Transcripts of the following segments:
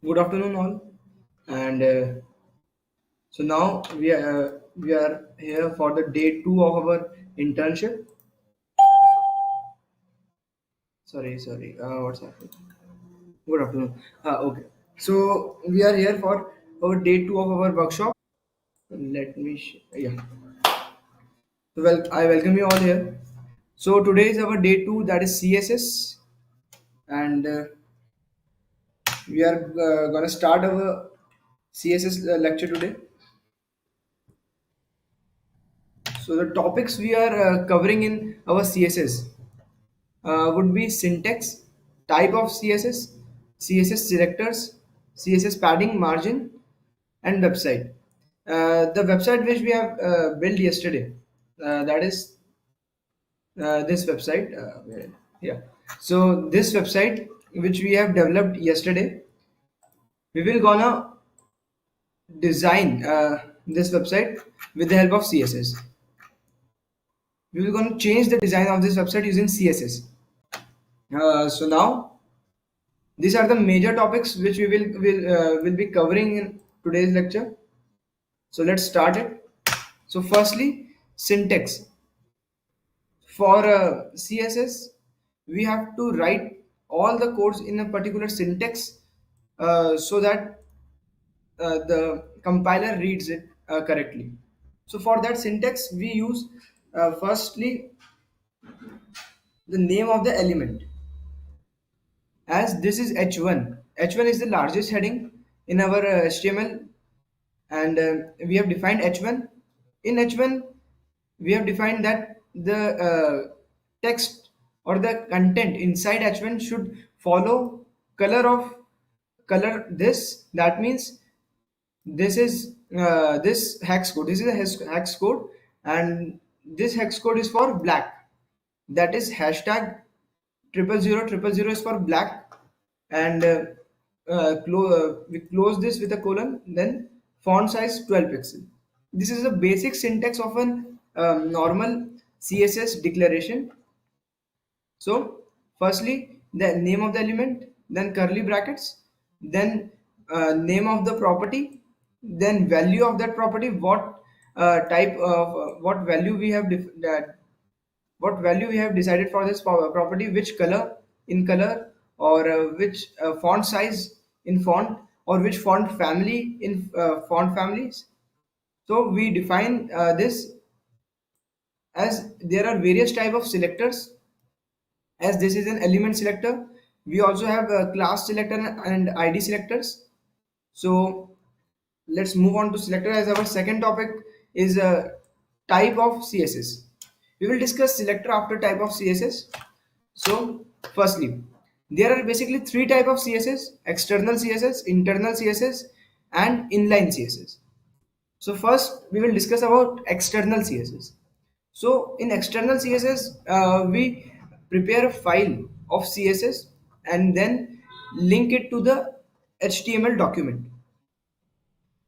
Good afternoon, all. And so now we are here for the day two of our internship. Sorry. What's happening? Good afternoon. Okay. So we are here for our day two of our workshop. Yeah. Well, I welcome you all here. So today is our day two, that is CSS, and we are gonna start our CSS lecture today. So the topics we are covering in our CSS would be syntax, type of CSS, CSS selectors, CSS padding, margin, and website. The website which we have built yesterday, that is this website. Yeah. So this website which we have developed yesterday, we will gonna design this website with the help of CSS. We will gonna change the design of this website using CSS. So now these are the major topics which we will be covering in today's lecture. So let's start it. So firstly, syntax. For CSS, we have to write all the codes in a particular syntax so that the compiler reads it correctly. So for that syntax, we use firstly the name of the element. As this is h1, h1 is the largest heading in our HTML, and we have defined h1. In h1 we have defined that the text or the content inside h1 should follow color of color this. That means this is this hex code, this is a hex code, and this hex code is for black. That is hashtag 00000 is for black, and we close this with a colon, then font size 12 pixel. This is a basic syntax of an normal CSS declaration. So firstly, the name of the element, then curly brackets, then name of the property, then value of that property, what type of what value we have what value we have decided for this property, which color in color, or which font size in font, or which font family in font families. So we define this, as there are various type of selectors. As this is an element selector, we also have a class selector and ID selectors. So let's move on to selector, as our second topic is a type of CSS. We will discuss selector after type of CSS. So firstly, there are basically three type of CSS: external CSS, internal CSS, and inline CSS. So first we will discuss about external CSS. So in external CSS, we prepare a file of CSS and then link it to the HTML document.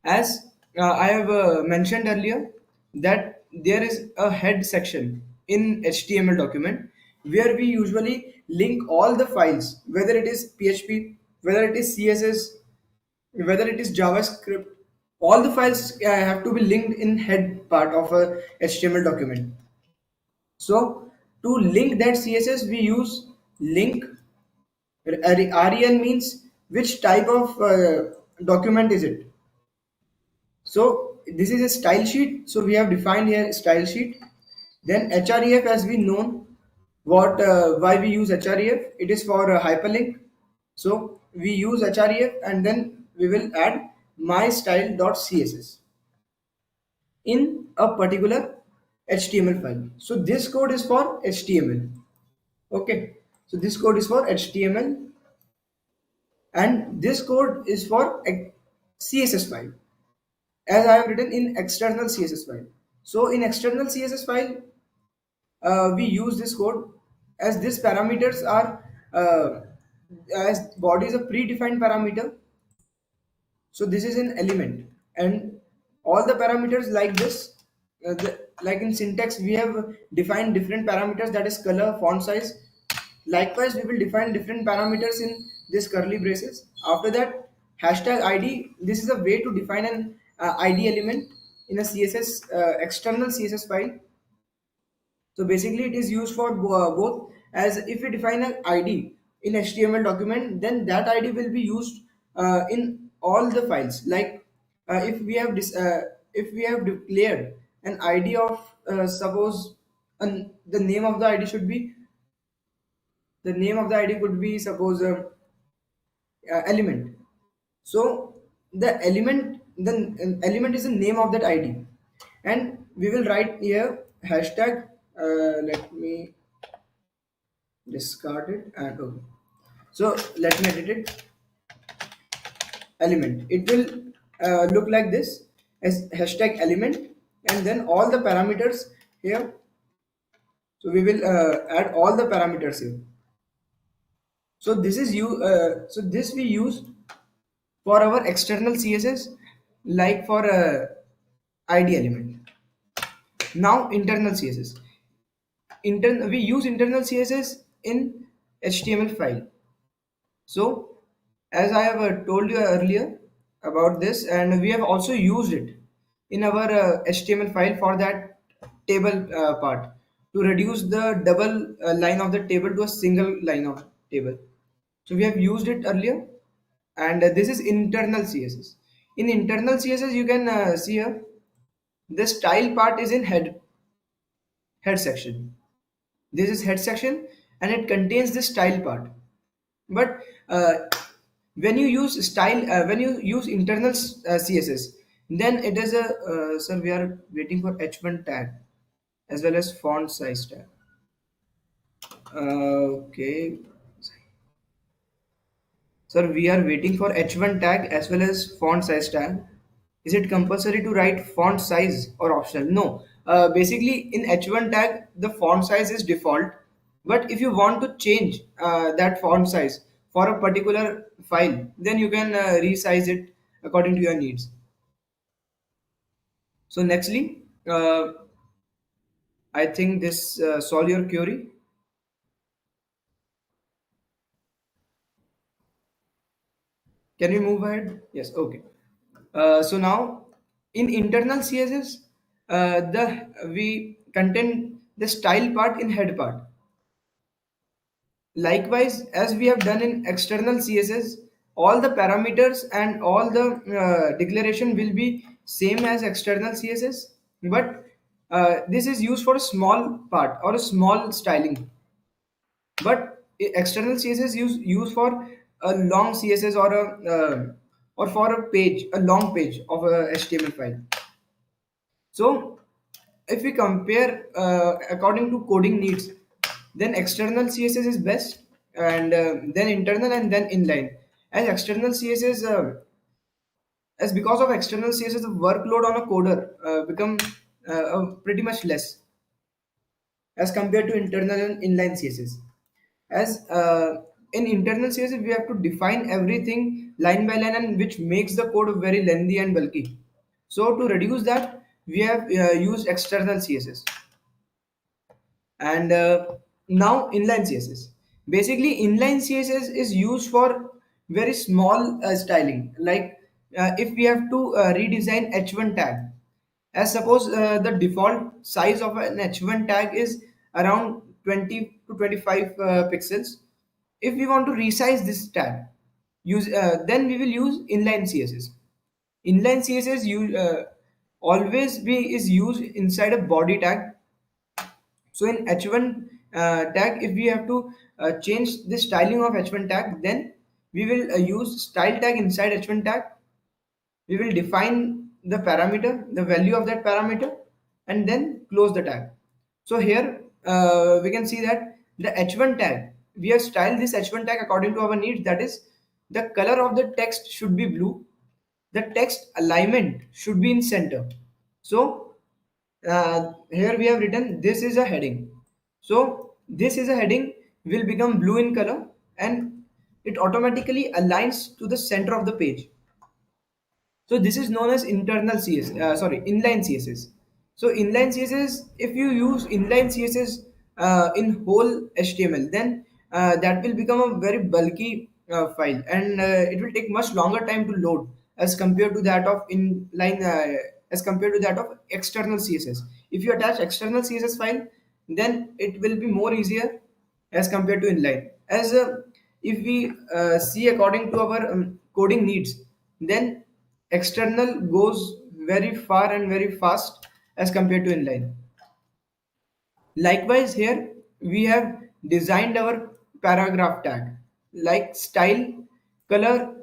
As I have mentioned earlier, that there is a head section in HTML document where we usually link all the files, whether it is PHP, whether it is CSS, whether it is JavaScript. All the files have to be linked in head part of a HTML document. So to link that CSS, we use link. REL means which type of document is it. So this is a style sheet. So we have defined here style sheet. Then href, as we know what why we use href. It is for hyperlink. So we use href, and then we will add mystyle.css in a particular HTML file. So this code is for HTML. Okay. So this code is for HTML, and this code is for a CSS file, as I have written in external CSS file. So in external CSS file, we use this code, as these parameters are as body is a predefined parameter. So this is an element, and all the parameters like this, like in syntax, we have defined different parameters, that is color, font size. Likewise, we will define different parameters in this curly braces. After that, hashtag id, this is a way to define an id element in a css external css file. So basically, it is used for both. As if we define an ID in HTML document, then that ID will be used in all the files. Like if we have declared an ID of suppose the name of the ID should be the name of the ID could be suppose element. So the element is the name of that ID, and we will write here hashtag. Let me discard it and okay. So let me edit it. Element. It will look like this as hashtag element, and then all the parameters here. So we will add all the parameters here. So this is you. So this we use for our external CSS, like for ID element. Now internal CSS. We use internal CSS in HTML file. So, as I have told you earlier about this, and we have also used it in our HTML file for that table part to reduce the double line of the table to a single line of table. So we have used it earlier, and this is internal CSS. In internal CSS, you can see here the style part is in head section. This is head section, and it contains the style part. But when you use internal css, then it is a sir, we are waiting for h1 tag as well as font size tag. Okay, sir, we are waiting for h1 tag as well as font size tag. Is it compulsory to write font size or optional? No. Basically, in h1 tag, the font size is default. But if you want to change that font size for a particular file, then you can resize it according to your needs. So, nextly, I think this solve your query. Can we move ahead? Yes. Okay. So now, in internal CSS, the we contain the style part in head part. Likewise, as we have done in external CSS, all the parameters and all the declaration will be same as external CSS, but this is used for a small part or a small styling. But external CSS use for a long CSS or for a page, a long page of a HTML file. So if we compare according to coding needs, then external css is best, and then internal, and then inline. As external css as because of external css, the workload on a coder become pretty much less as compared to internal and inline css. As in internal css, we have to define everything line by line, and which makes the code very lengthy and bulky. So to reduce that, we have used external css. And now inline css. Basically, inline css is used for very small styling. Like if we have to redesign h1 tag, as suppose the default size of an h1 tag is around 20 to 25 pixels. If we want to resize this tag, use then we will use inline css. Inline css always be is used inside a body tag. So in h1 tag, if we have to change the styling of h1 tag, then we will use style tag inside h1 tag. We will define the parameter, the value of that parameter, and then close the tag. So here we can see that the h1 tag, we have styled this h1 tag according to our needs. That is, the color of the text should be blue. The text alignment should be in center. So here we have written this is a heading. So this is a heading will become blue in color, and it automatically aligns to the center of the page. So this is known as internal CSS, inline CSS. So inline CSS, if you use inline CSS in whole HTML, then that will become a very bulky file, and it will take much longer time to load as compared to that of inline as compared to that of external css. If you attach external css file, then it will be more easier as compared to inline. As if we see according to our coding needs, then external goes very far and very fast as compared to inline. Likewise, here we have designed our paragraph tag, like style color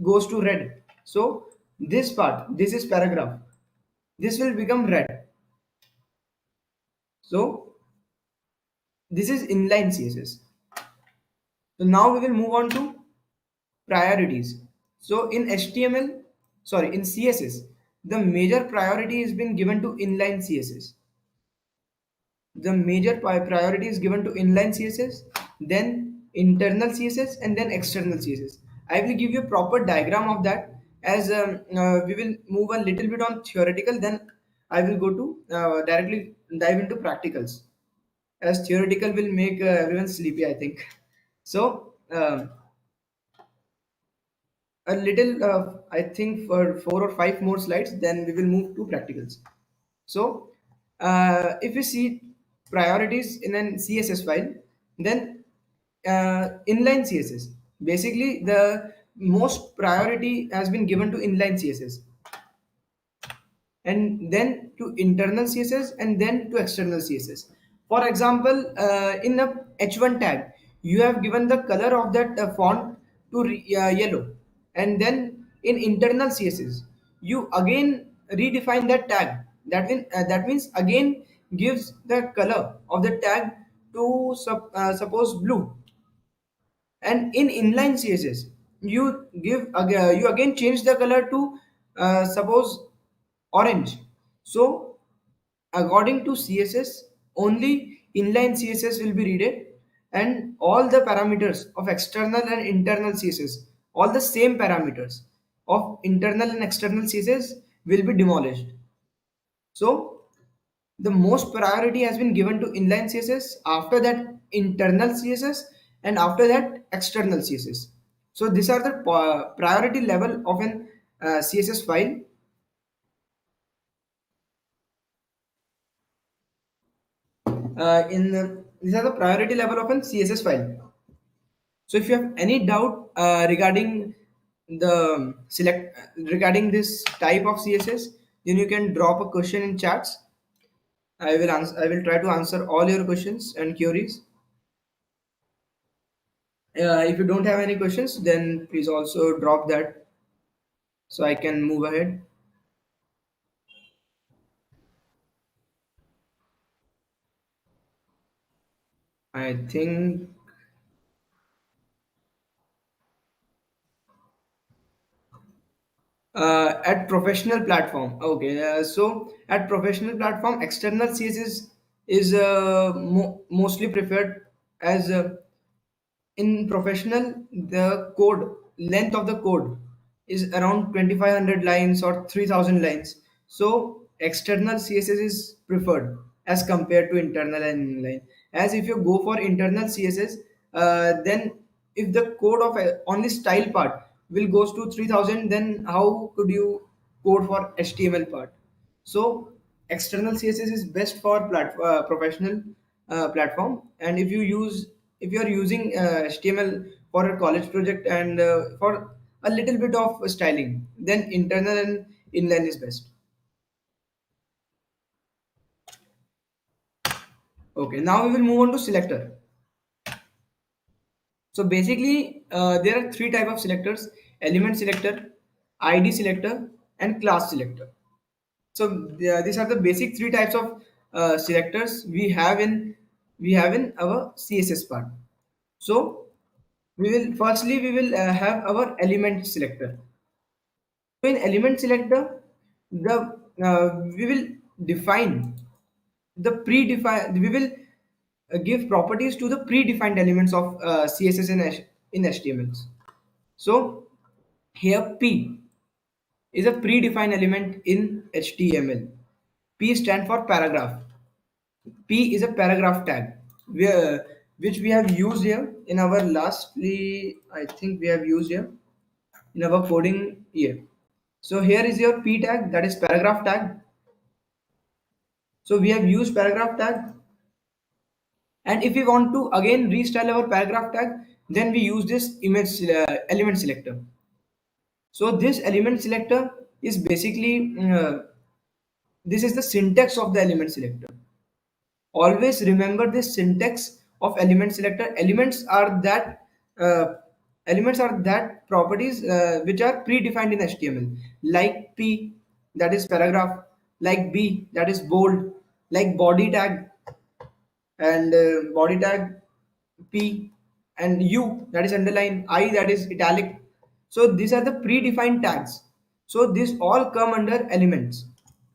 goes to red. So this part, this is paragraph. This will become red. So this is inline CSS. So now we will move on to priorities. So in HTML, sorry, in CSS, the major priority has been given to inline CSS. The major priority is given to inline css, then internal css, and then external css. I will give you a proper diagram of that, as we will move a little bit on theoretical, then I will go to directly dive into practicals, as theoretical will make everyone sleepy, I think. So a little I think for 4 or 5 more slides, then we will move to practicals. So, if you see priorities in an CSS file, then inline CSS, basically the most priority has been given to inline CSS, and then to internal css, and then to external css. For example, in a h1 tag, you have given the color of that font to yellow, and then in internal css you again redefine that tag. That means again gives the color of the tag to suppose blue, and in inline css you again change the color to suppose orange. So according to css, only inline css will be readed, and all the parameters of external and internal css, all the same parameters of internal and external css will be demolished. So the most priority has been given to inline css, after that internal css, and after that external css. So these are the priority level of an css file. In These are the priority level of an css file. So if you have any doubt regarding the select regarding this type of css, then you can drop a question in chats. I will try to answer all your questions and queries. If you don't have any questions, then please also drop that so I can move ahead. I think at professional platform. Okay, so at professional platform, external CSS is mostly preferred, as in professional the code length of the code is around 2500 lines or 3000 lines. So external css is preferred as compared to internal and inline. As if you go for internal css, then if the code of only style part will goes to 3000, then how could you code for html part? So external css is best for professional platform. And if you are using html for a college project, and for a little bit of styling, then internal and inline is best. Okay, now we will move on to selector. So basically there are three type of selectors: element selector, id selector, and class selector. So these are the basic three types of selectors we have in our css part. So we will have our element selector. So in element selector, the we will define the predefined we will give properties to the predefined elements of css in html. So here p is a predefined element in html. P stand for paragraph. P is a paragraph tag. which we have used here in our lastly, I think we have used here in our coding here. So here is your p tag, that is paragraph tag. So we have used paragraph tag, and if we want to again restyle our paragraph tag, then we use this image element selector. So this element selector is basically this is the syntax of the element selector. Always remember this syntax of element selector. Uh, Elements are that properties which are predefined in HTML, like p, that is paragraph, like b, that is bold, like body tag, and body tag p, and u, that is underline, I, that is italic. So these are the predefined tags. So this all come under elements.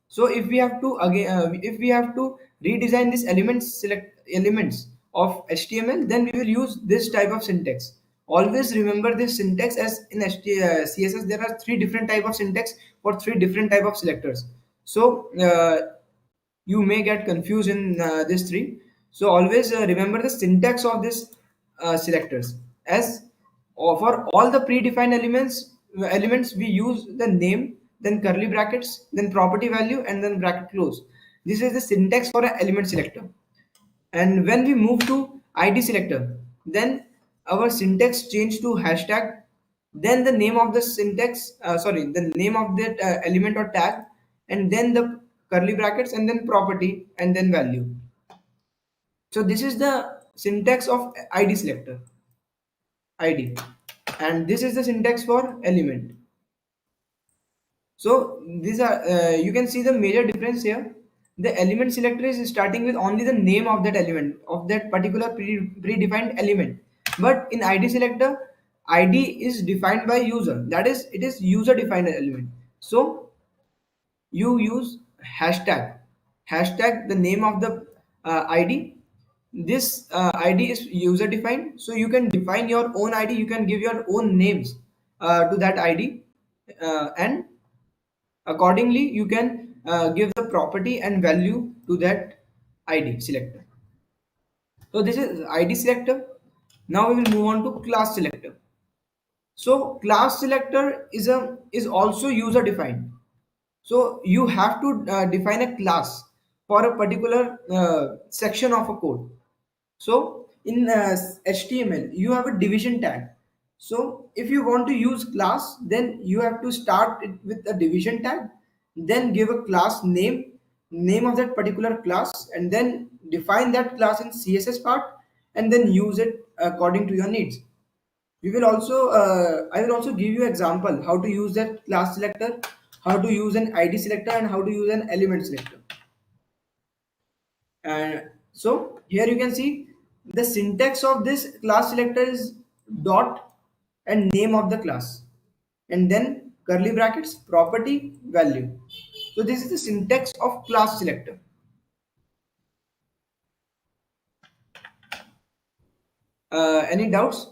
So if we have to again if we have to redesign this elements of HTML, then we will use this type of syntax. Always remember this syntax, as in CSS there are three different type of syntax for three different type of selectors. So you may get confused in these three. So always remember the syntax of this selectors. As for all the predefined elements we use the name, then curly brackets, then property value, and then bracket close. This is the syntax for an element selector. And when we move to ID selector, then our syntax change to hashtag, then the name of the the name of that element or tag, and then the curly brackets, and then property, and then value. So this is the syntax of ID selector, ID, and this is the syntax for element. So these are you can see the major difference here. The element selector is starting with only the name of that element, of that particular predefined element. But in ID selector, ID is defined by user. That is, it is user defined element. So you use hashtag. Hashtag the name of the ID. This ID is user defined. So you can define your own ID. You can give your own names to that ID, and accordingly, you can give the property and value to that ID selector. So this is ID selector. Now we will move on to class selector. So class selector is also user defined. So you have to define a class for a particular section of a code. So in HTML, you have a division tag. So if you want to use class, then you have to start it with a division tag, then give a class name of that particular class, and then define that class in CSS part, and then use it according to your needs. We will also I will also give you example how to use that class selector, how to use an ID selector, and how to use an element selector. And so here you can see the syntax of this class selector is dot and name of the class, and then curly brackets, property, value. So this is the syntax of class selector. Any doubts?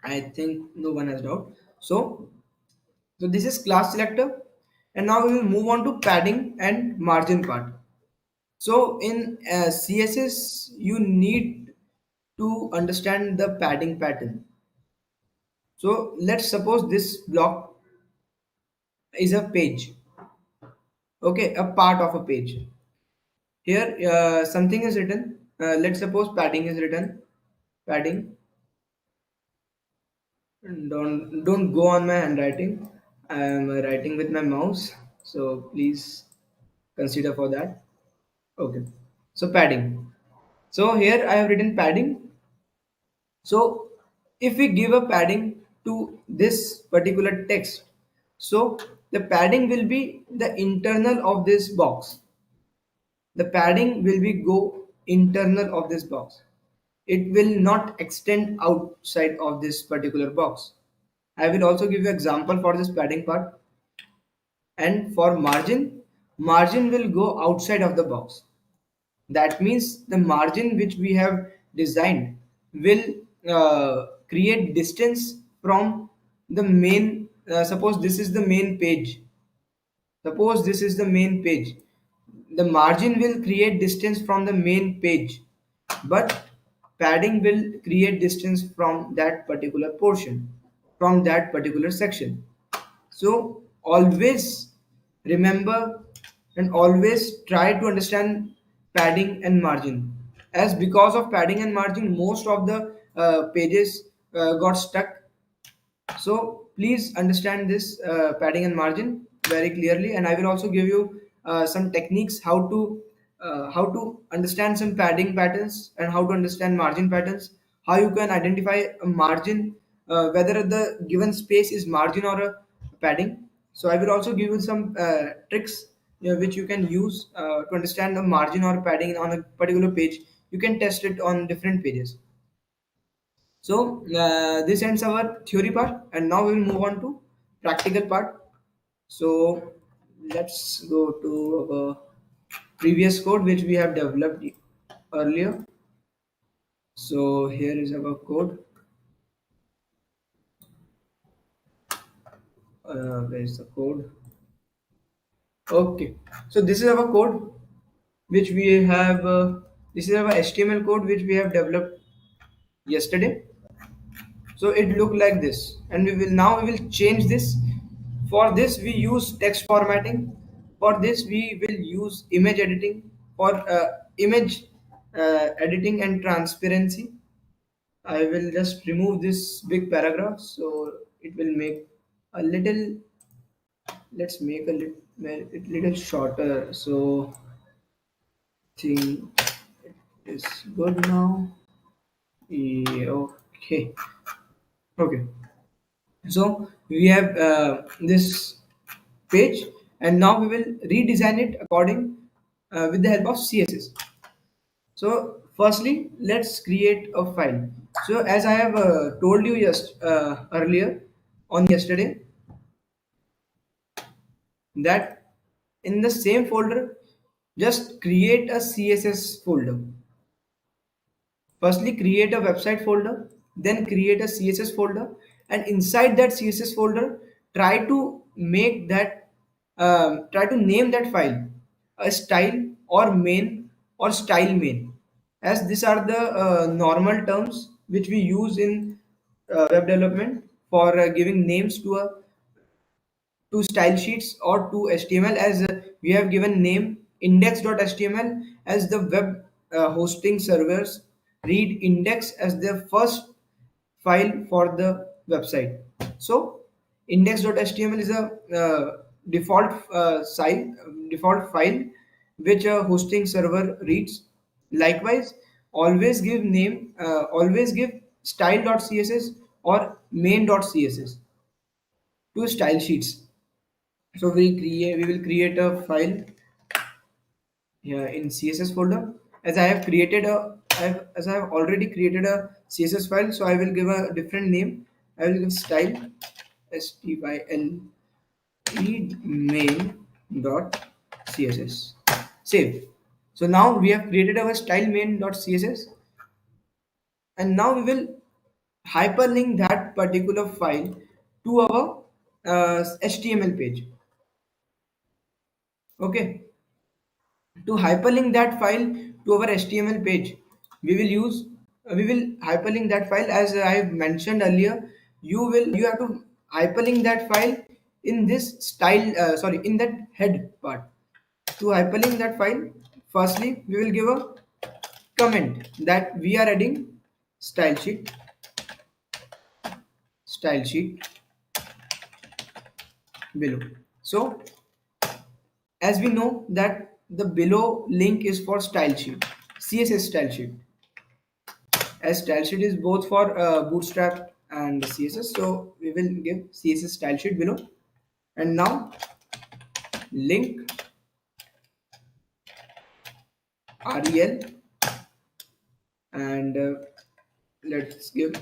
I think no one has doubt. So this is class selector, and now we will move on to padding and margin part. So in CSS, you need to understand the padding pattern. So let's suppose this block is a page, okay, a part of a page. Here something is written. Let's suppose padding is written. Padding. Don't go on my handwriting. I am writing with my mouse, so please consider for that. Okay. So padding. So here I have written padding. So if we give a padding to this particular text, so the padding will be the internal of this box. The padding will be go internal of this box. It will not extend outside of this particular box. I will also give you example for this padding part. And for margin, margin will go outside of the box. That means the margin which we have designed will create distance from the main. Suppose this is the main page. Suppose this is the main page. The margin will create distance from the main page, but padding will create distance from that particular portion, from that particular section. So always remember and always try to understand padding and margin. As because of padding and margin, most of the pages got stuck. So please understand this padding and margin very clearly, and I will also give you some techniques how to understand some padding patterns and how to understand margin patterns. How you can identify a margin, whether the given space is margin or a padding. So I will also give you some tricks, which you can use to understand the margin or padding on a particular page. You can test it on different pages. So this ends our theory part, and now we will move on to practical part. So let's go to our previous code which we have developed earlier. So here is our code. Where is the code? Okay. So this is our code which we have. This is our HTML code which we have developed yesterday. So it look like this, and we will change this. For this we use text formatting. For this we will use image editing. For image editing and transparency, I will just remove this big paragraph, so it will make a little, let's make a little shorter, so think is good now. Yeah, okay. Okay, so we have this page, and now we will redesign it according with the help of css. So firstly let's create a file. So as I have told you earlier on yesterday, that in the same folder just create a css folder. Firstly, create a website folder, then create a CSS folder, and inside that CSS folder, try to make that, try to name that file a style or main or style main, as these are the normal terms which we use in web development for giving names to style sheets or to HTML, as we have given name index.html as the web hosting servers read index as their first file for the website. So index.html is a default default file which a hosting server reads. Likewise, always give style.css or main.css to style sheets. So we will create a file here in CSS folder. As I have created as I have already created a CSS file, so I will give a different name. I will give style style main dot css. Save. So now we have created our style main dot css, and now we will hyperlink that particular file to our HTML page. Okay. To hyperlink that file to our HTML page, we will hyperlink that file as I have mentioned earlier. You have to hyperlink that file in this style, sorry, in that head part. To hyperlink that file, firstly we will give a comment that we are adding style sheet style sheet below. So as we know that the below link is for style sheet, CSS style sheet, as style sheet is both for bootstrap and CSS, so we will give CSS style sheet below. And now link rel, and let's give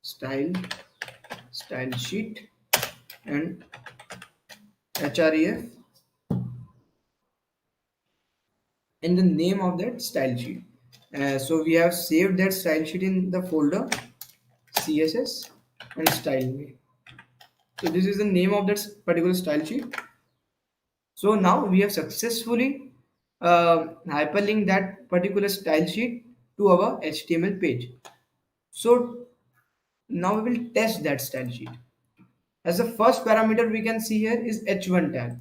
style sheet and href in the name of that style sheet. So we have saved that style sheet in the folder css and style main. So this is the name of that particular style sheet. So now we have successfully hyperlinked that particular style sheet to our HTML page. So now we will test that style sheet. As the first parameter we can see here is h1 tag.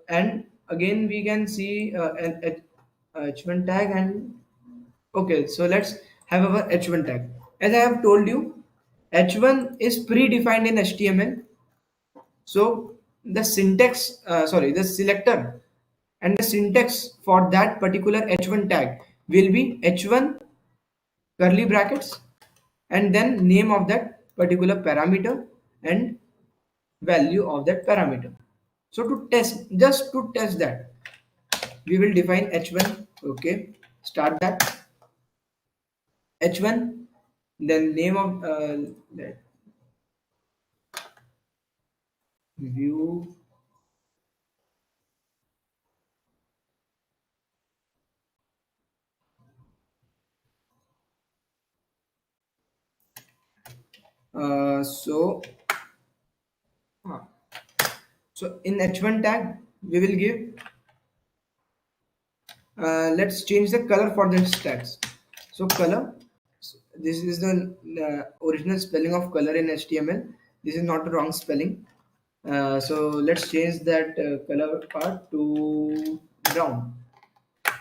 And again we can see an h1 tag. And okay, so let's have our h1 tag. As I have told you, h1 is predefined in HTML. So the syntax, the selector and the syntax for that particular h1 tag will be h1 curly brackets and then name of that particular parameter and value of that parameter. So to test, just to test that, we will define h1. Okay, start that h1, then name of that view. So uh, so in h1 tag we will give, let's change the color for this tags. So color, this is the original spelling of color in HTML. This is not the wrong spelling. So let's change that color part to brown.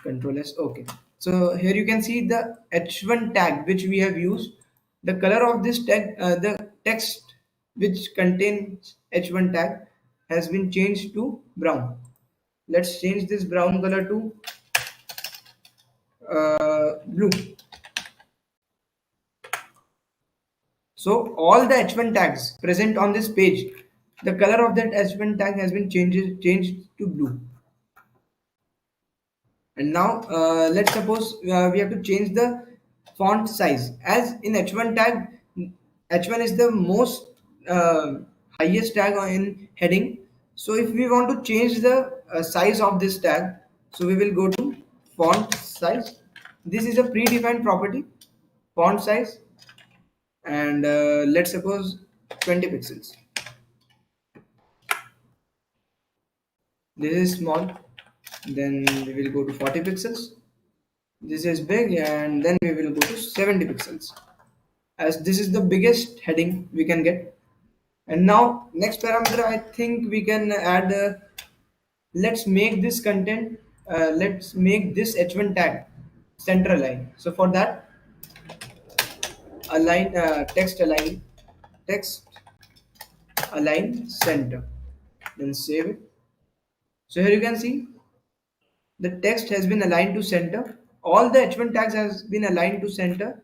Control S. Okay. So here you can see the h1 tag which we have used. The color of this tag, the text which contains h1 tag has been changed to brown. Let's change this brown color to blue. So all the h1 tags present on this page, the color of that h1 tag has been changed to blue. And now let's suppose we have to change the font size. As in h1 tag, h1 is the most highest tag in heading. So if we want to change the size of this tag, so we will go to font size. This is a predefined property, font size, and let's suppose 20 pixels. This is small, then we will go to 40 pixels. This is big, and then we will go to 70 pixels, as this is the biggest heading we can get. And now next parameter I think we can add, let's make this content, let's make this h1 tag center align. So for that, align, text align center, then save it. So here you can see the text has been aligned to center. All the h1 tags has been aligned to center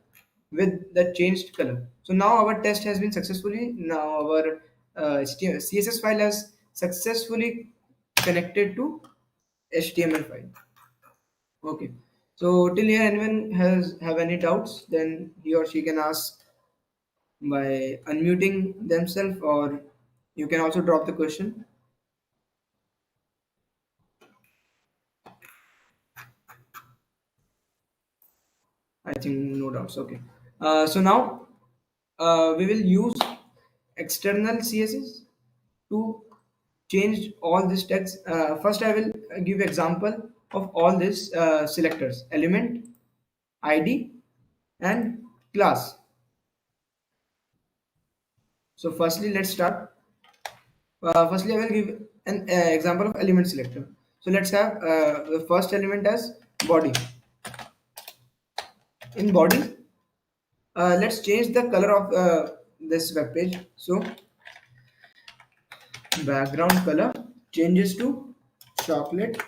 with the changed color. So now our test has been successfully. Now our CSS file has successfully connected to HTML file. Okay. So till here, anyone has have any doubts, then he or she can ask by unmuting themselves, or you can also drop the question. I think no doubts. Okay. So now we will use external CSS to change all this text. First, I will give example of all these selectors: element, ID, and class. So firstly, let's start. Firstly, I will give an example of element selector. So let's have the first element as body. In body, let's change the color of this web page. So background color changes to chocolate.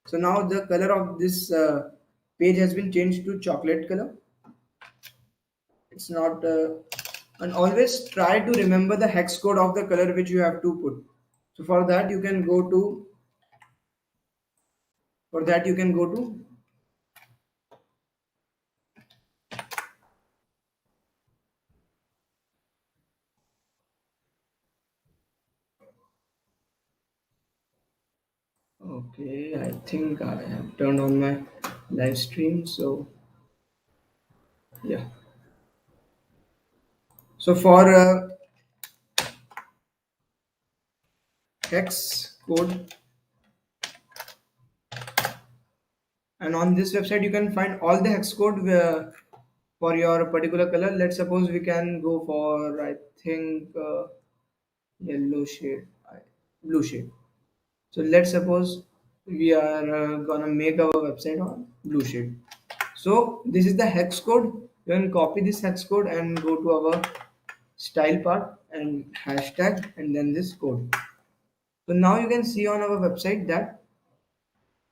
So now the color of this page has been changed to chocolate color. It's not and always try to remember the hex code of the color which you have to put. So for that you can go to, okay, I think I have turned on my live stream. So yeah, so for Hex Code, and on this website you can find all the hex code for your particular color. Let's suppose we can go for, I think, yellow shade, blue shade. So let's suppose we are gonna make our website on blue shade. So this is the hex code. You can copy this hex code and go to our style part and hashtag and then this code. So now you can see on our website that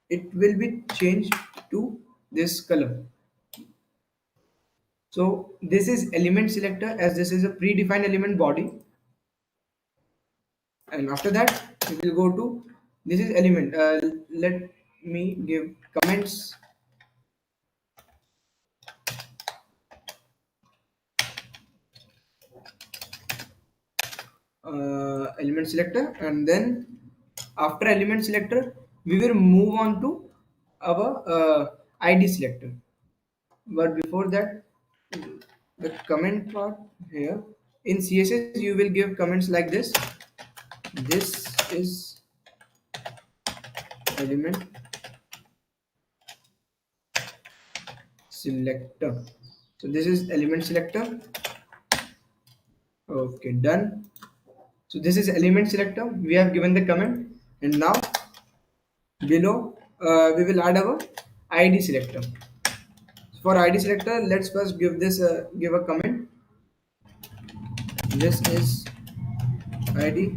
it will be changed to this color. So this is element selector, as this is a predefined element body, and after that we will go to this is element. Let me give comments. Element selector, and then after element selector we will move on to our id selector. But before that, the comment part here in css you will give comments like this. This is element selector. So this is element selector. Okay, done. So this is element selector. We have given the comment, and now below we will add our id selector. For id selector, let's first give this give a comment. This is id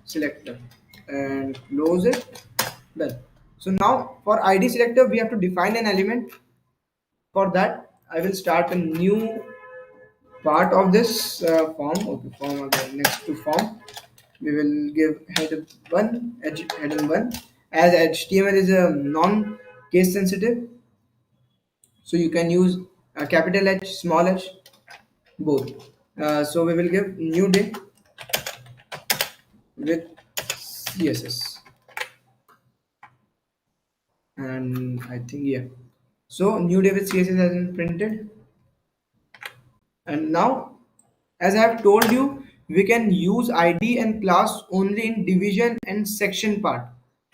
selector and close it. Done. So now for id selector we have to define an element. For that I will start a new part of this form. Okay, form again. Next to form we will give heading 1, as html is a non case sensitive, so you can use capital H, small h, both. So we will give new day with css, and I think, yeah, so new day with css has been printed. And now, as I have told you, we can use id and class only in division and section part.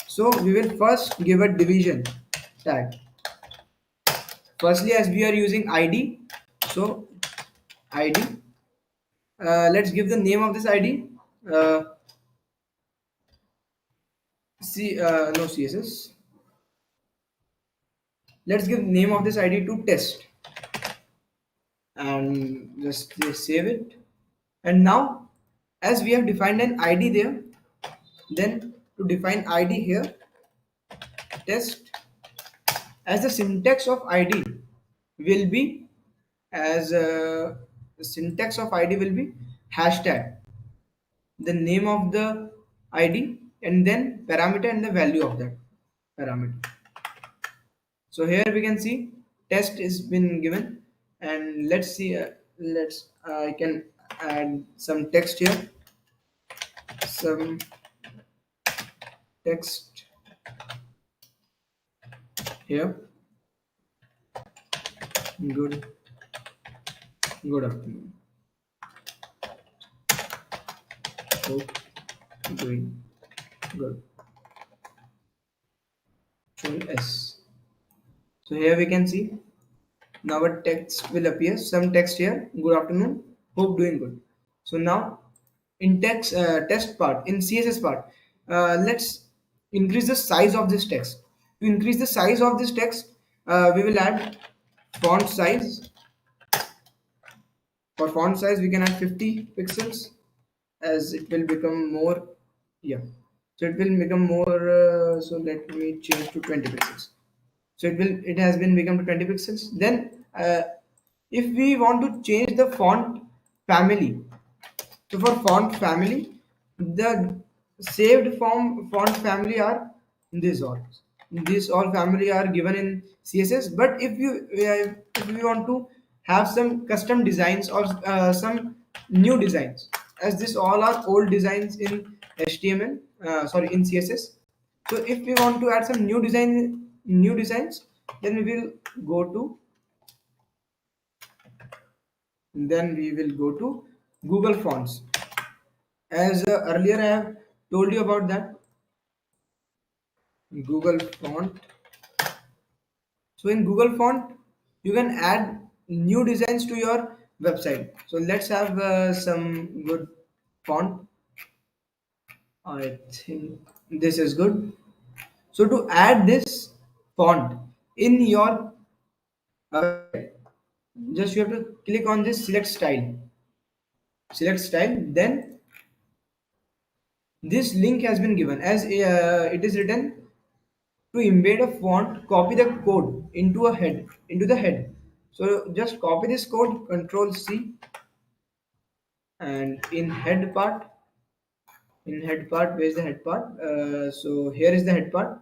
So we will first give a division tag. Firstly, as we are using id, so id, let's give the name of this id. uh, no css, let's give name of this id to test, and just save it. And now, as we have defined an id there, then to define id here, test, as the syntax of id will be, as the syntax of id will be hashtag, the name of the id, and then parameter and the value of that parameter. So here we can see test is been given, and let's see, let's I can add some text here, some text here. Good afternoon, hope doing good. Control S. So here we can see now a text will appear, some text here. Good afternoon, hope doing good. So now in text test part, in css part, let's increase the size of this text. To increase the size of this text, we will add font size. For font size we can add 50 pixels, as it will become more, yeah, so it will become more, so let me change to 20 pixels. So it has been become to 20 pixels. Then if we want to change the font family, so for font family, the saved font family are these all. These all family are given in CSS. But if you want to have some custom designs or some new designs, as this all are old designs in HTML, sorry, in CSS. So if we want to add some new designs, then we will go to Google Fonts. As earlier I have told you about that Google font. So in Google font, you can add new designs to your website. So let's have some good font. I think this is good. So to add this font in your website, just you have to click on this select style. Then this link has been given as it is written to embed a font. Copy the code into the head. So just copy this code, Control C, and in head part, where is the head part? So here is the head part.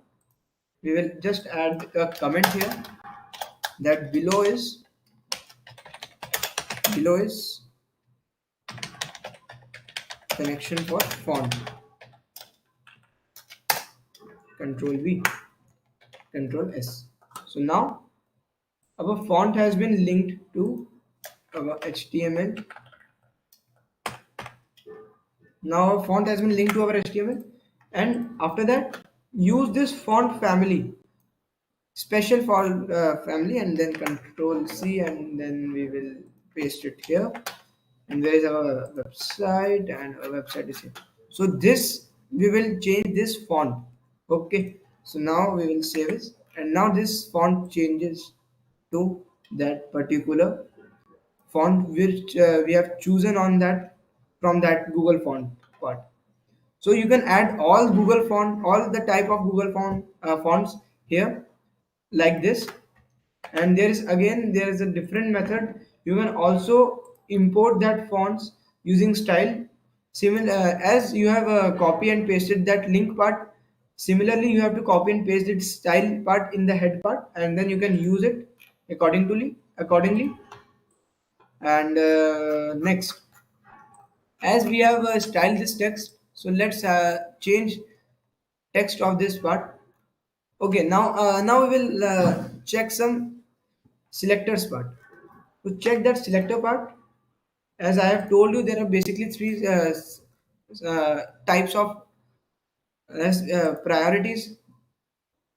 We will just add a comment here that below is connection for font. Control V, Control S. So now our font has been linked to our HTML. Now our font has been linked to our HTML, and after that, use this font family, special font family, and then Control C, and then we will paste it here. And where is our website? And our website is here. So this we will change this font. Okay. So now we will save it, and now this font changes to that particular font which we have chosen on that from that Google font part. So you can add all Google font, all the type of Google fonts here like this. And there is a different method. You can also import that fonts using style. Similar as you have copy and pasted that link part. Similarly, you have to copy and paste its style part in the head part, and then you can use it accordingly. And next, as we have styled this text, so let's change text of this part. Okay, now we will check some selectors part. To check that selector part, as I have told you, there are basically three types of priorities.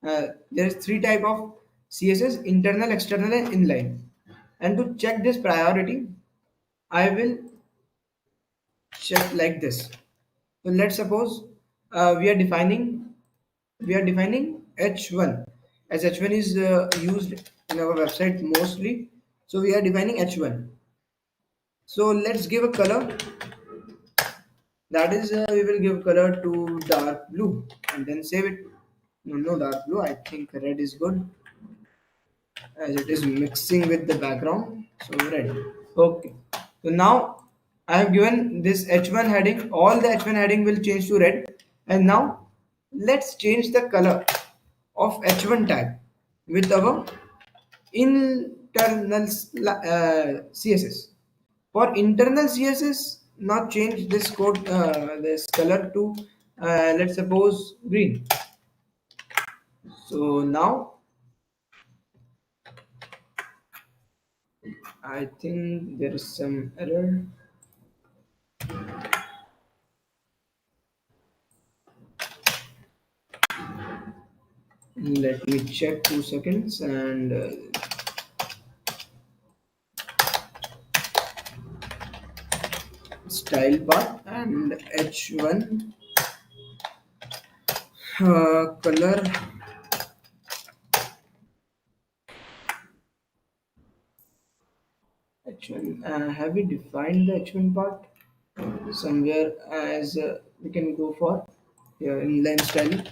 There is three type of CSS: internal, external, and inline. And to check this priority, I will check like this. So let's suppose we are defining h1, as h1 is used in our website mostly. So we are defining h1. So let's give a color. That is, we will give color to dark blue and then save it. No dark blue. I think red is good as it is mixing with the background. So red. Okay. So now I have given this h1 heading. All the h1 heading will change to red. And now let's change the color of h1 tag with our internal CSS. For internal CSS, now change this code, this color to let's suppose green. So now I think there is some error. Let me check 2 seconds and style part and h1 color. H1, have we defined the h1 part somewhere? As we can go for here inline style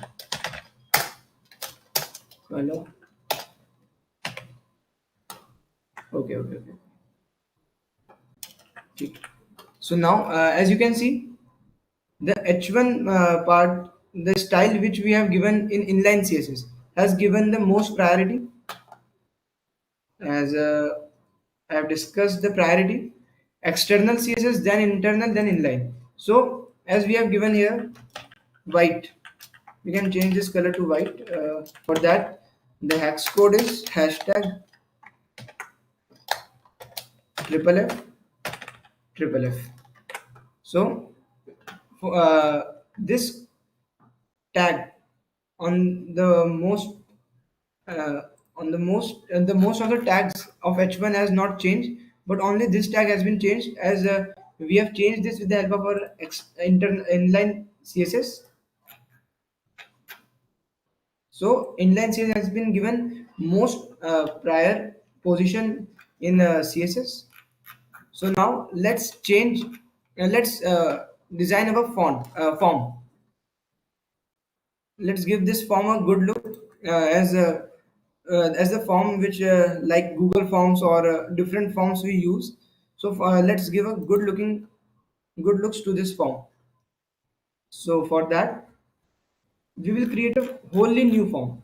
color. Okay. Okay. So now, as you can see, the H1 part, the style which we have given in inline CSS has given the most priority. As I have discussed the priority, external CSS, then internal, then inline. So as we have given here, white, we can change this color to white. For that, the hex code is hashtag triple F triple F. So this tag on the most uh, the most of the tags of h1 has not changed, but only this tag has been changed, as we have changed this with the help of our inline css. So inline css has been given most prior position in css. So now let's change, let's design our form. Let's give this form a good look, as the form which like Google Forms or different forms we use. So let's give a good looks to this form. So for that we will create a wholly new form.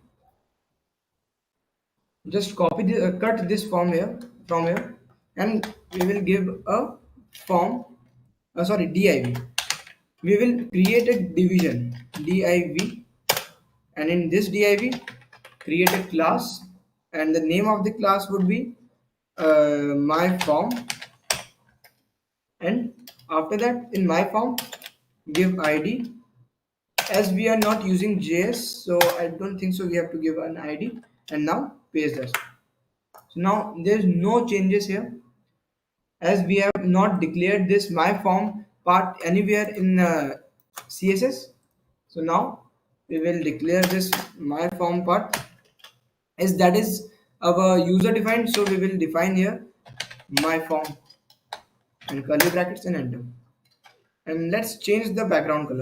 Just copy the cut this form here from here, and we will give a form, sorry, div. We will create a division div, and in this div create a class, and the name of the class would be my form. And after that, in my form, give id. As we are not using js, so I don't think so we have to give an id. And now paste this. So now there's no changes here, as we have not declared this my form part anywhere in css. So now we will declare this my form part, as that is our user defined. So we will define here my form and curly brackets and enter. And let's change the background color.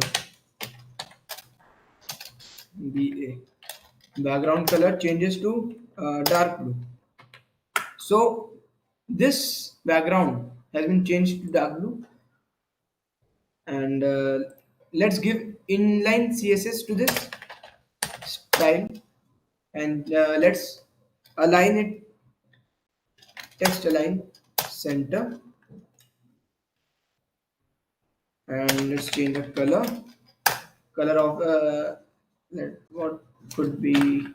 Background color changes to dark blue. So this background has been changed to dark blue. And let's give inline css to this style. And let's align it, text align center. And let's change the color of what could be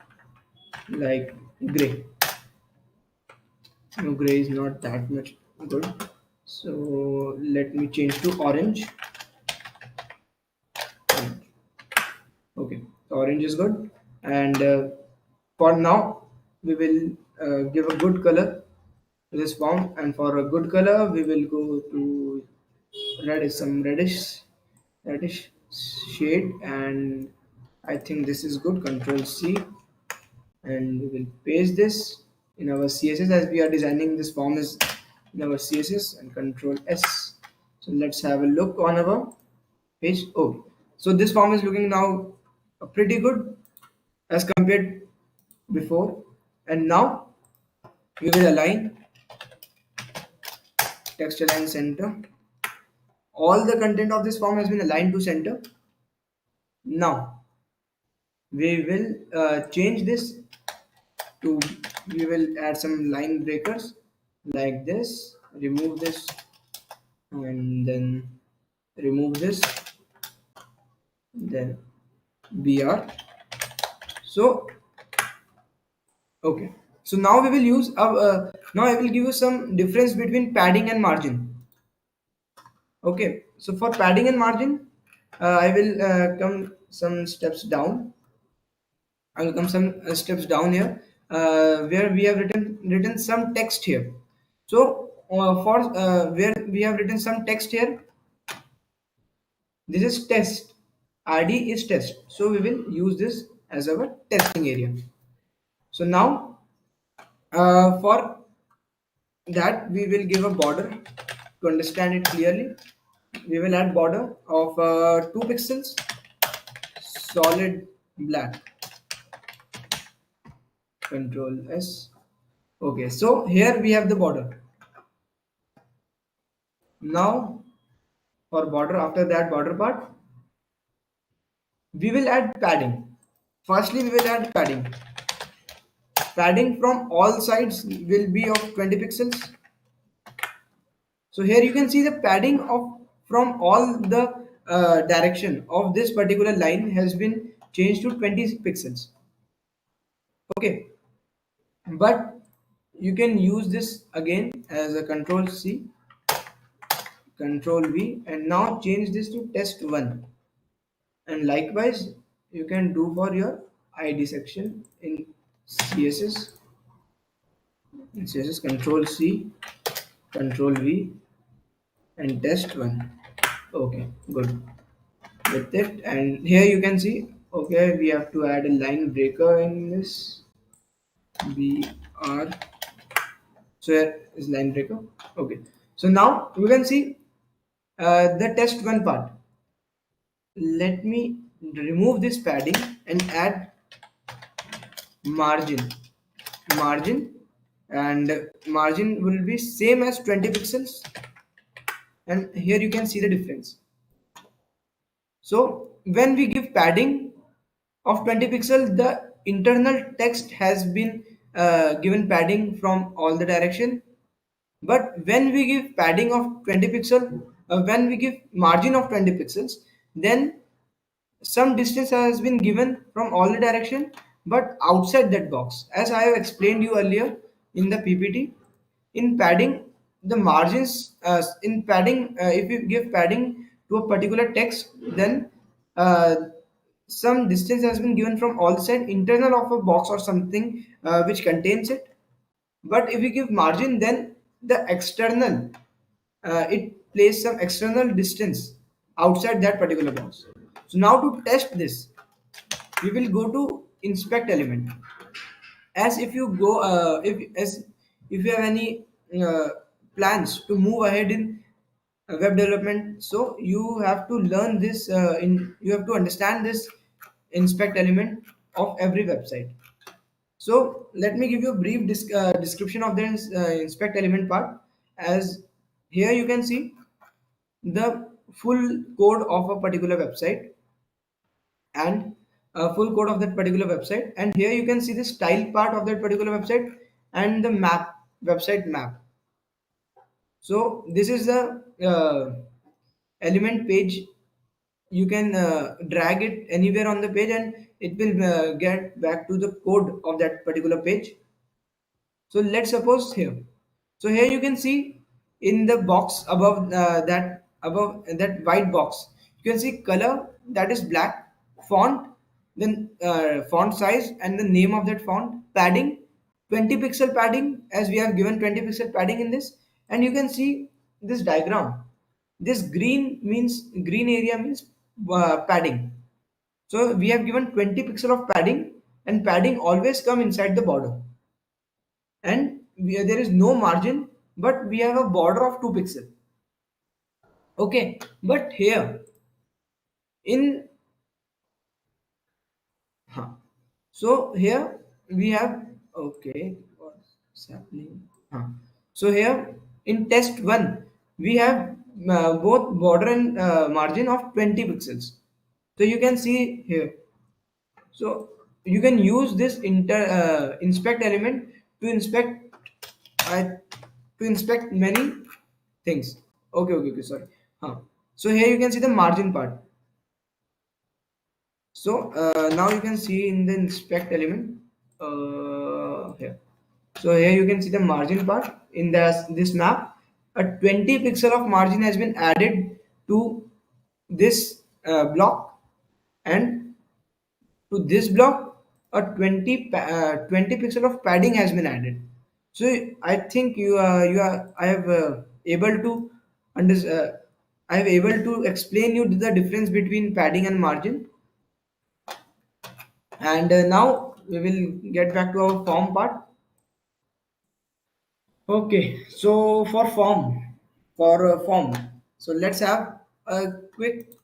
like gray. No, gray is not that much good, so let me change to orange. Okay, orange is good. And for now we will give a good color to this form, and for a good color we will go to reddish, some reddish shade. And I think this is good. Control C, and we will paste this in our css, as we are designing this form is in our css. And control s. So let's have a look on our page. Oh, so this form is looking now pretty good as compared before. And now we will align text align center. All the content of this form has been aligned to center. Now we will change this to, we will add some line breakers like this, remove this, and then remove this, then br. So okay, so now we will use now I will give you some difference between padding and margin. Okay, so for padding and margin, I will come some steps down. I will come some steps down here, where we have written some text here. So for where we have written some text here, this is test. RD is test. So we will use this as our testing area. So now for that we will give a border to understand it clearly. We will add border of 2 pixels, solid black. Control S. Okay, so here we have the border. Now for border, after that border part, we will add padding. Firstly, we will add padding. Padding from all sides will be of 20 pixels. So here you can see the padding of from all the direction of this particular line has been changed to 20 pixels. Okay, but you can use this again as a control C, Control V, and now change this to test1. And likewise you can do for your ID section in CSS. Control C, Control V, and test1. Okay, good with it. And here you can see, okay, we have to add a line breaker in this BR. So here is line breaker. Okay, so now you can see the test1 part. Let me remove this padding and add margin, and margin will be same as 20 pixels, and here you can see the difference. So when we give padding of 20 pixels, the internal text has been given padding from all the direction. But when we give padding of 20 pixel, when we give margin of 20 pixels, then some distance has been given from all the direction, but outside that box. As I have explained you earlier in the PPT, in padding, the margins, in padding, if you give padding to a particular text, then uh, some distance has been given from all side internal of a box or something which contains it. But if we give margin, then the external, it plays some external distance outside that particular box. So now to test this, we will go to inspect element. As if you go, if you have any plans to move ahead in web development, so you have to learn this. You have to understand this inspect element of every website. So let me give you a brief description of the inspect element part. As here you can see the full code of a particular website, and full code of that particular website, and here you can see the style part of that particular website and the website map. So this is the element page. You can drag it anywhere on the page, and it will get back to the code of that particular page. So let's suppose here. So here you can see in the box above above that white box, you can see color, that is black, font, then font size and the name of that font, padding, 20 pixel padding, as we have given 20 pixel padding in this, and you can see this diagram. This green area means padding. So we have given 20 pixel of padding, and padding always come inside the border, and there is no margin, but we have a border of 2 pixel. Okay, but here in huh, so here we have, okay, what's happening, so here in test 1 we have both border and margin of 20 pixels. So you can see here, so you can use this inspect element to inspect, uh, many things. Okay, okay, okay, sorry. So here you can see the margin part. So now you can see in the inspect element here. So here you can see the margin part in this map. A 20 pixel of margin has been added to this block, and to this block a 20 pixel of padding has been added. So I think I have able to under I have able to explain you the difference between padding and margin. And now we will get back to our form part. Okay, so for form, so let's have a quick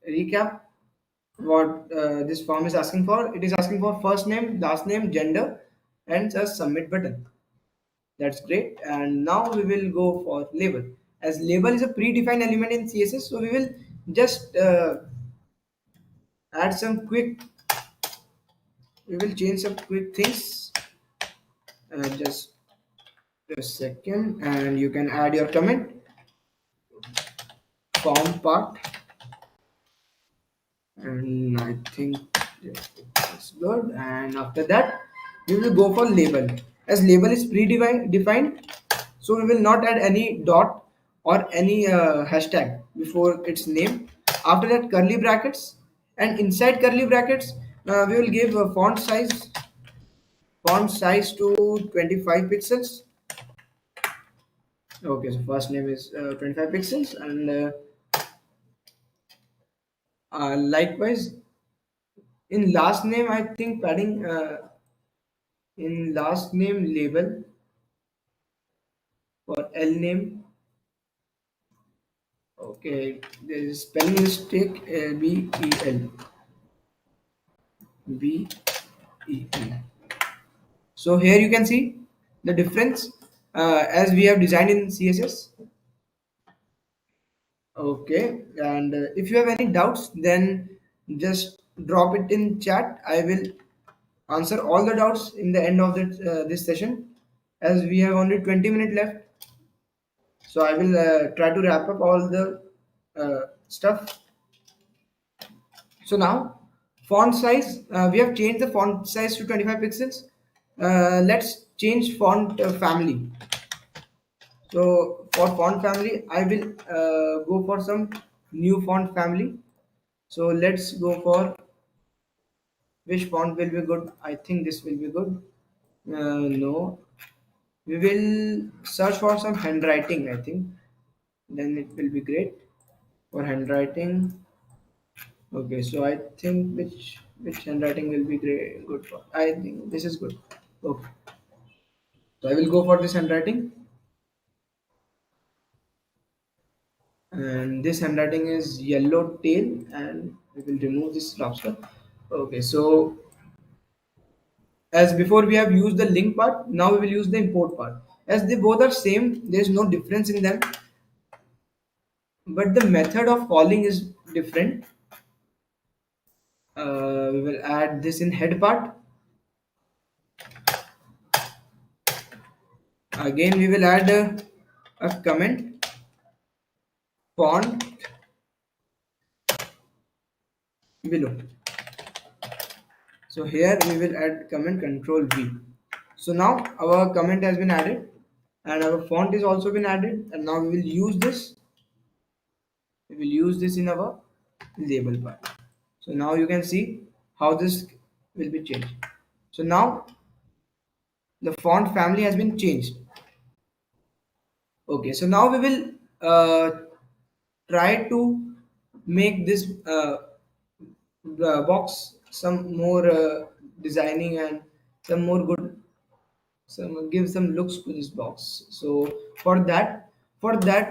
recap what this form is asking for. It is asking for first name, last name, gender, and a submit button. That's great. And now we will go for label. As label is a predefined element in CSS, so we will just add some quick. We will change some quick things. Just a second, and you can add your comment. Form part, and I think that's good. And after that, we will go for label. As label is predefined, so we will not add any dot or any hashtag before its name. After that, curly brackets, and inside curly brackets, we will give a font size to 25 pixels. Okay, so first name is 25 pixels, and likewise in last name, I think padding in last name label for L name. Okay, there is spelling mistake. B E L. So here you can see the difference as we have designed in CSS. Okay, and if you have any doubts, then just drop it in chat. I will answer all the doubts in the end of this session, as we have only 20 minutes left. So I will try to wrap up all the stuff. So now, font size, we have changed the font size to 25 pixels. Let's change font family. So for font family, I will go for some new font family. So let's go for which font will be good. I think this will be good. No, we will search for some handwriting. I think then it will be great for handwriting. Okay, so I think which handwriting will be great good for. I think this is good. Okay, so I will go for this handwriting, and this handwriting is yellow tail, and we will remove this lobster. Okay, so as before we have used the link part, now we will use the import part. As they both are same, there is no difference in them, but the method of calling is different. We will add this in head part. Again, we will add a comment font below. So here we will add comment control V. So now our comment has been added, and our font is also been added, and now we will use this. We will use this in our label part. So now you can see how this will be changed. So now the font family has been changed. Okay, so now we will try to make this box some more designing and some more good, some give some looks to this box. So for that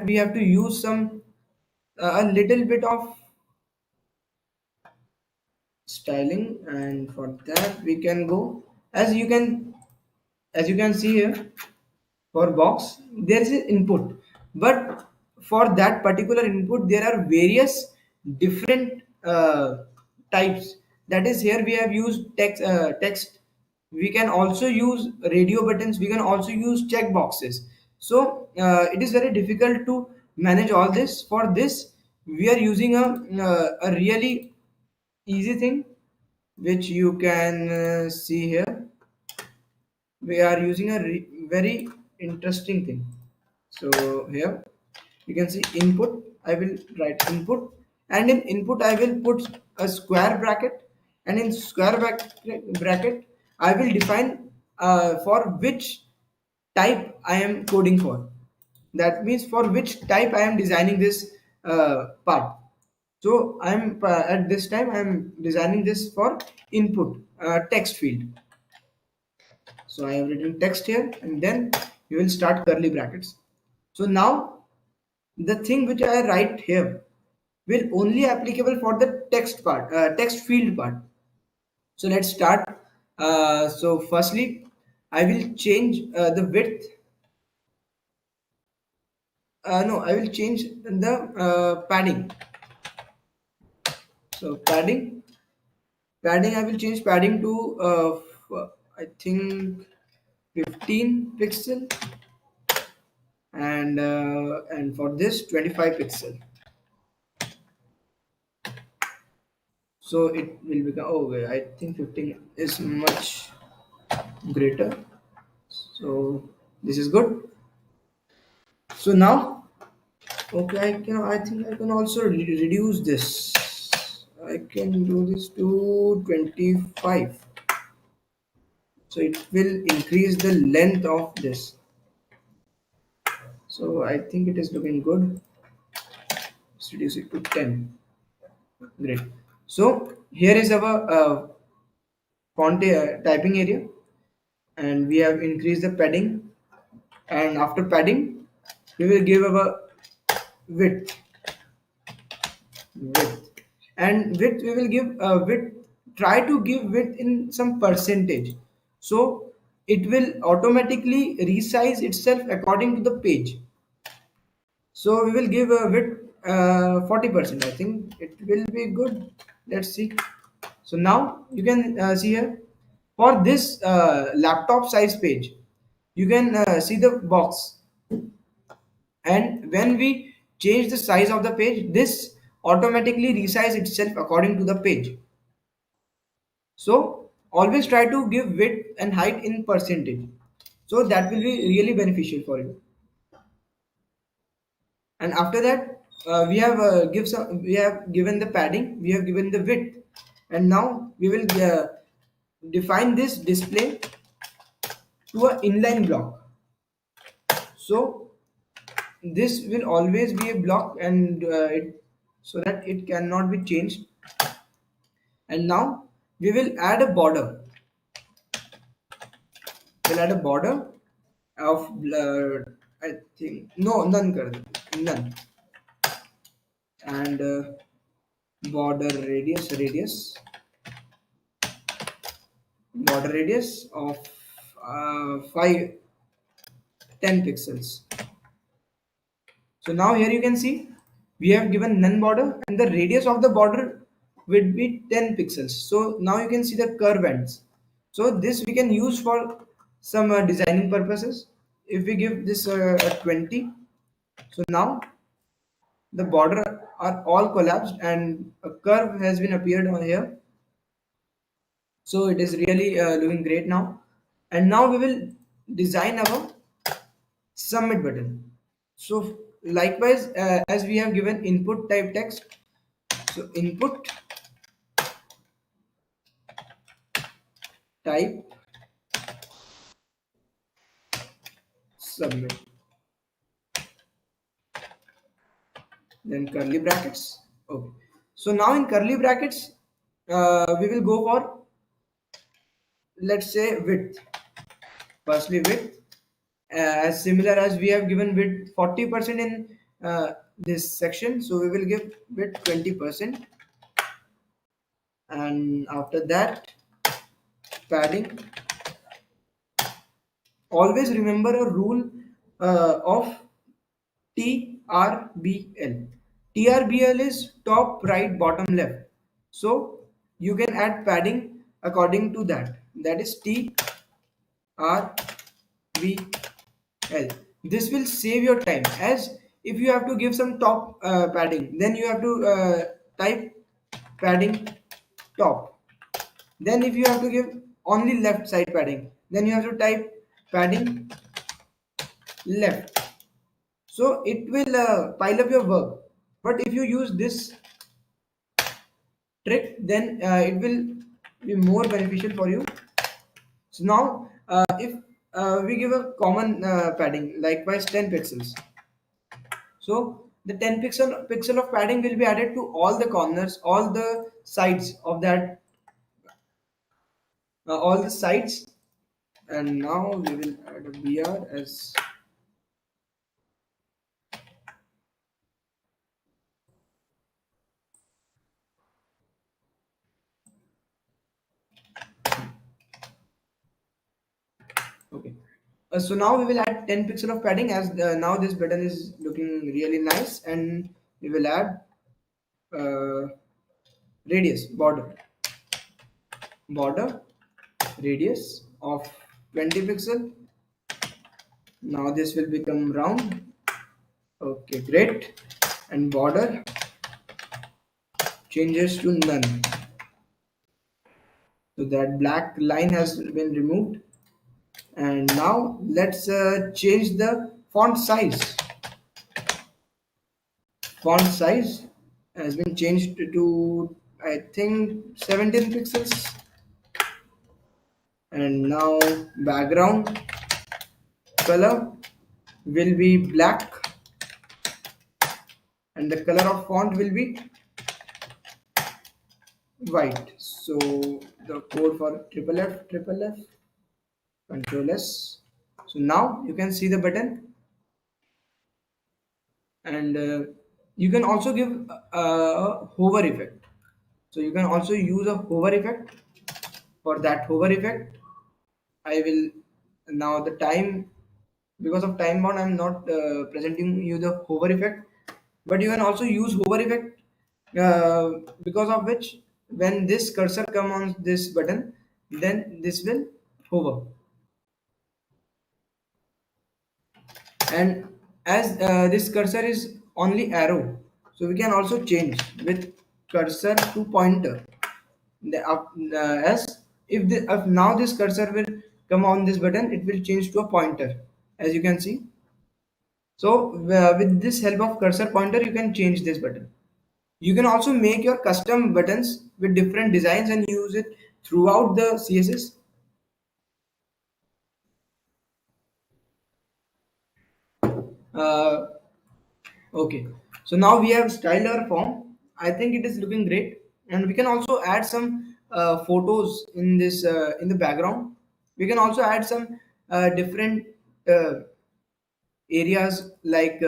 we have to use some a little bit of styling, and for that we can go, as you can see here, for box there is an input, but for that particular input there are various different types. That is, here we have used text. We can also use radio buttons, we can also use check boxes. So it is very difficult to manage all this. For this we are using a really easy thing, which you can see here. We are using a very interesting thing. So here you can see input. I will write input, and in input I will put a square bracket, and in square bracket I will define for which type I am coding for. That means for which type I am designing this part. So I'm at this time I am designing this for input text field. So I have written text here, and then you will start curly brackets. So now the thing which I write here will only applicable for the text part, text field part. So let's start. So firstly, I will change the width. No, I will change the padding. So padding, I will change padding to I think 15 pixel, and for this 25 pixel. So it will become, oh wait, I think 15 is much greater. So this is good. So now Okay, I think I can also reduce this. I can do this to 25, so it will increase the length of this. So I think it is looking good. Let's reduce it to 10. Great. So here is our font typing area, and we have increased the padding. And after padding, we will give our width. Width, and width we will give width. Try to give width in some percentage, so it will automatically resize itself according to the page. So we will give a width 40%. I think it will be good. Let's see. So now you can see here, for this laptop size page, you can see the box, and when we change the size of the page, this automatically resize itself according to the page. So always try to give width and height in percentage, so that will be really beneficial for you. And after that, we have given the padding, we have given the width, and now we will define this display to a inline block. So this will always be a block, and so that it cannot be changed. And now we will add a border. We'll add a border of I think no, none kar do, none. And border radius of 10 pixels. So now here you can see we have given none border, and the radius of the border will be 10 pixels. So now you can see the curve ends. So this we can use for some designing purposes. If we give this a 20, so now the border are all collapsed and a curve has been appeared on here. So it is really looking great now. And now we will design our submit button. So likewise, as we have given input type text, so input type submit, then curly brackets. Okay. So now in curly brackets, we will go for, let's say, width. Firstly, width, as similar as we have given width 40% in this section, so we will give width 20%. And after that, padding. Always remember a rule of TRBL. TRBL is top, right, bottom, left. So you can add padding according to that. That is TRBL. This will save your time, as if you have to give some top padding, then you have to type padding top. Then if you have to give only left side padding, then you have to type padding left. So it will pile up your work. But if you use this trick, then it will be more beneficial for you. So now if we give a common padding, likewise 10 pixels. So the 10 pixel of padding will be added to all the corners, all the sides of that, all the sides. And now we will add a BR as okay. So now we will add 10 pixel of padding, as now this button is looking really nice, and we will add uh, radius border radius of 20 pixel. Now this will become round. Okay, great. And border changes to none. So that black line has been removed. And now let's change the font size. font size has been changed to I think 17 pixels. And now background color will be black, and the color of font will be white. So the code for triple F, Control S. So now you can see the button, and you can also give a hover effect. So you can also use a hover effect. For that hover effect, I will now the time, because of time bound I'm not presenting you the hover effect, but you can also use hover effect, uh, because of which when this cursor come on this button, then this will hover. And as this cursor is only arrow, so we can also change with cursor to pointer. As if now this cursor will come on this button, it will change to a pointer, as you can see. So with this help of cursor pointer, you can change this button. You can also make your custom buttons with different designs and use it throughout the CSS. Uh, okay, so now we have styled our form. I think it is looking great, and we can also add some photos in this in the background. We can also add some different uh, areas like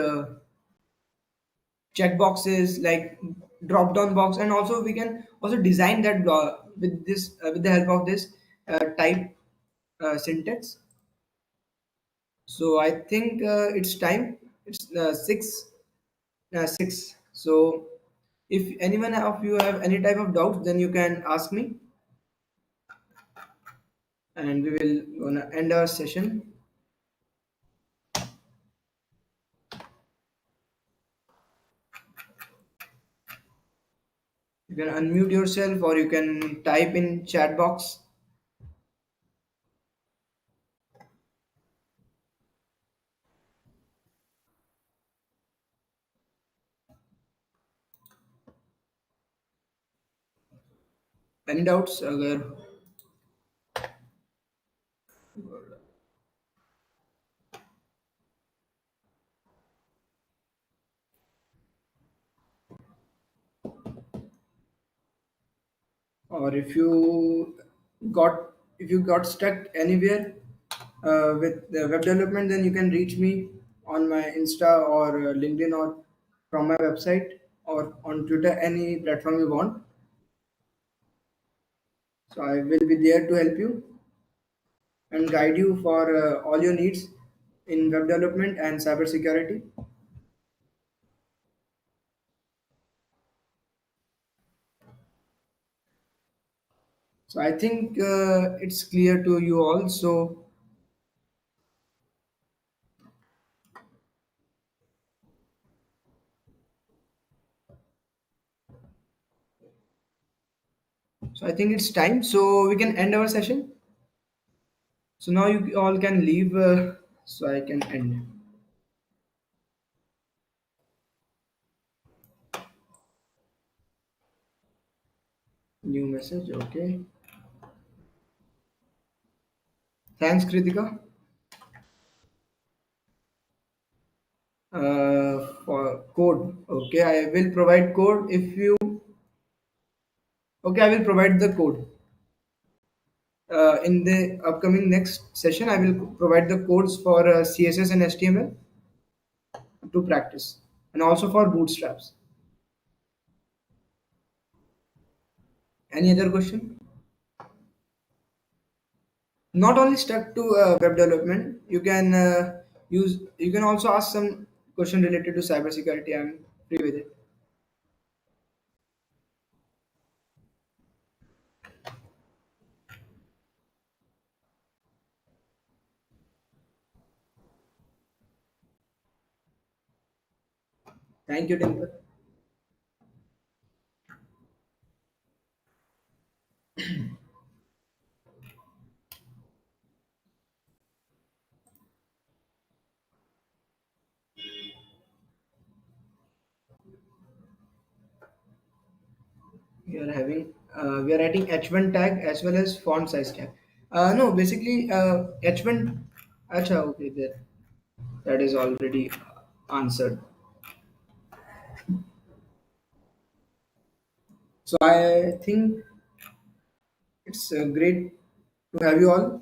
checkboxes, like drop down box, and also we can also design that with this with the help of this type syntax. So I think it's time. It's 6. So if anyone of you have any type of doubts, then you can ask me, and we will gonna end our session. You can unmute yourself, or you can type in chat box any doubts. अगर or got if you got stuck anywhere with the web development, then you can reach me on my Insta or LinkedIn, or from my website, or on Twitter, any platform you want. So I will be there to help you and guide you for all your needs in web development and cybersecurity. So I think it's clear to you all. So I think it's time, so we can end our session. So now you all can leave, so I can end. New message, okay. Thanks, Kritika. For code, okay, I will provide code if you. Okay, I will provide the code. In the upcoming next session, I will provide the codes for CSS and HTML to practice, and also for bootstraps. Any other question? Not only stuck to web development, you can use. You can also ask some question related to cybersecurity. I'm free with it. Thank you, Dimple. we are having we are writing h1 tag as well as font size tag. No, basically h1. Acha, okay, there. That is already answered. So I think it's great to have you all.